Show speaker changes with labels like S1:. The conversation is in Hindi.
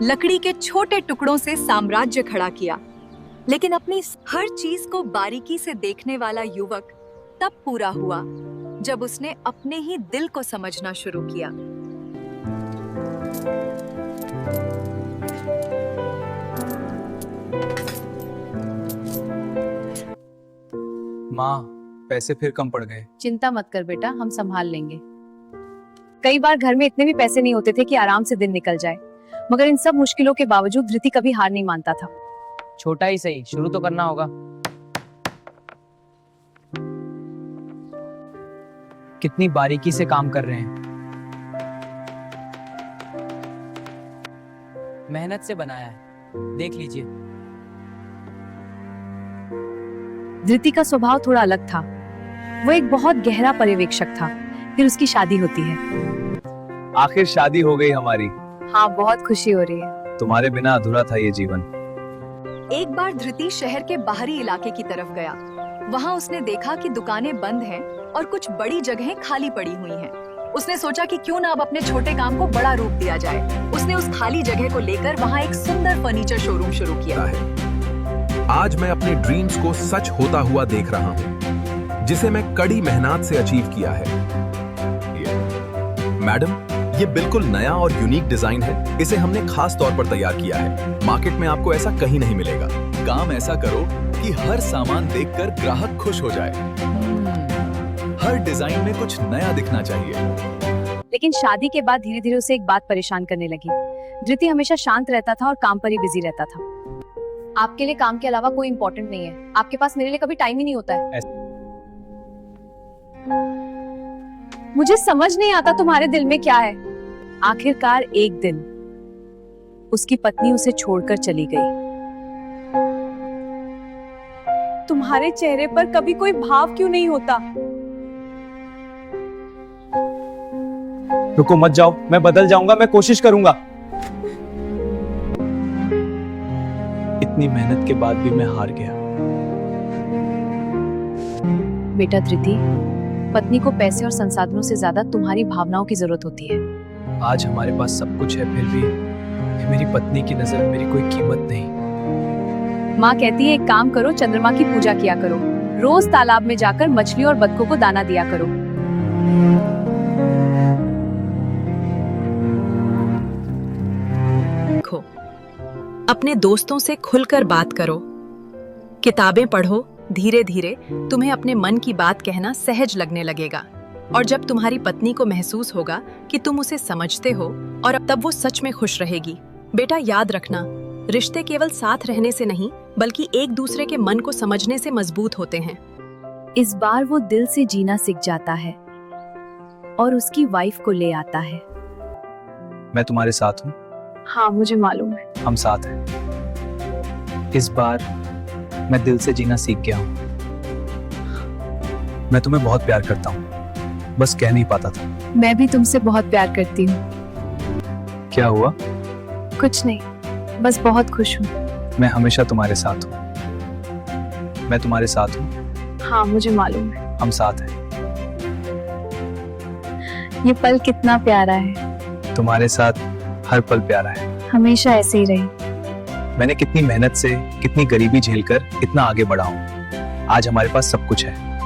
S1: लकड़ी के छोटे टुकड़ों से साम्राज्य खड़ा किया। लेकिन अपनी हर चीज को बारीकी से देखने वाला युवक तब पूरा हुआ जब उसने अपने ही दिल को समझना शुरू किया।
S2: माँ, पैसे फिर कम पड़ गए।
S3: चिंता मत कर बेटा, हम संभाल लेंगे। कई बार घर में इतने भी पैसे नहीं होते थे कि आराम से दिन निकल जाए, मगर इन सब मुश्किलों के बावजूद धृति कभी हार नहीं मानता था।
S4: छोटा ही सही, शुरू तो करना होगा। कितनी बारीकी से काम कर रहे हैं। मेहनत से बनाया है, देख लीजिए।
S3: धृति का स्वभाव थोड़ा अलग था। वो एक बहुत गहरा पर्यवेक्षक था। फिर उसकी शादी होती है।
S2: आखिर शादी हो गई हमारी।
S3: हाँ, बहुत खुशी हो रही है।
S2: तुम्हारे बिना अधूरा था ये जीवन।
S1: एक बार धृति शहर के बाहरी इलाके की तरफ गया। वहाँ उसने देखा कि दुकानें बंद हैं और कुछ बड़ी जगहें खाली पड़ी हुई हैं। उसने सोचा कि क्यों ना अब अपने छोटे काम को बड़ा रूप दिया जाए। उसने उस खाली जगह को लेकर वहाँ एक सुंदर फर्नीचर शोरूम शुरू किया।
S5: आज मैं अपने ड्रीम्स को सच होता हुआ देख रहा हूँ, जिसे मैं कड़ी मेहनत से अचीव किया है। मैडम, ये बिल्कुल नया और यूनिक डिजाइन है। इसे हमने खास तौर पर तैयार किया है। मार्केट में आपको ऐसा कहीं नहीं मिलेगा। काम ऐसा करो कि हर सामान देखकर ग्राहक खुश हो जाए। हर डिजाइन में कुछ नया दिखना चाहिए।
S3: लेकिन शादी के बाद धीरे धीरे उसे एक बात परेशान करने लगी। धृति हमेशा शांत रहता था और काम पर ही बिजी रहता था। आपके लिए काम के अलावा कोई इम्पोर्टेंट नहीं है। आपके पास मेरे लिए कभी टाइम ही नहीं होता है। मुझे समझ नहीं आता तुम्हारे दिल में क्या है। आखिरकार एक दिन उसकी पत्नी उसे छोड़कर चली गई। तुम्हारे चेहरे पर कभी कोई भाव क्यों नहीं होता?
S2: रुको मत जाओ, मैं बदल जाऊंगा, मैं कोशिश करूंगा। इतनी मेहनत के बाद भी मैं हार गया।
S3: बेटा धृति, पत्नी को पैसे और संसाधनों से ज्यादा तुम्हारी भावनाओं की जरूरत होती है।
S2: आज हमारे पास सब कुछ है, फिर भी मेरी पत्नी की नजर में मेरी कोई कीमत नहीं।
S3: माँ कहती है एक काम करो, चंद्रमा की पूजा किया करो। रोज तालाब में जाकर मछलियों और बतखों को दाना दिया करो।
S1: देखो, अपने दोस्तों से खुलकर बात करो, किताबें पढ़ो। धीरे धीरे तुम्हें अपने मन की बात कहना सहज लगने लगेगा। और जब तुम्हारी पत्नी को महसूस होगा कि तुम उसे समझते हो, और तब वो सच में खुश रहेगी। बेटा याद रखना, रिश्ते केवल साथ रहने से नहीं, बल्कि एक दूसरे के मन को समझने से मजबूत होते हैं।
S3: इस बार वो दिल से जीना सीख जाता है और उसकी वाइफ को ले आता है।
S2: मैं तुम्हारे साथ हूँ।
S3: हाँ, मुझे मालूम है।
S2: हम साथ हैं। इस बार मैं दिल से जीना सीख गया हूँ। मैं तुम्हें बहुत प्यार करता हूँ, बस कह नहीं पाता था।
S3: मैं भी तुमसे बहुत प्यार करती हूँ।
S2: क्या हुआ?
S3: कुछ नहीं, बस बहुत खुश हूँ।
S2: मैं हमेशा तुम्हारे साथ हूँ। मैं तुम्हारे साथ हूँ।
S3: हाँ, मुझे मालूम है।
S2: हम साथ हैं।
S3: ये पल कितना प्यारा है।
S2: तुम्हारे साथ हर पल प्यारा है।
S3: हमेशा ऐसे ही रहे।
S2: मैंने कितनी मेहनत से, कितनी गरीबी झेलकर इतना आगे बढ़ा हूँ। आज हमारे पास सब कुछ है।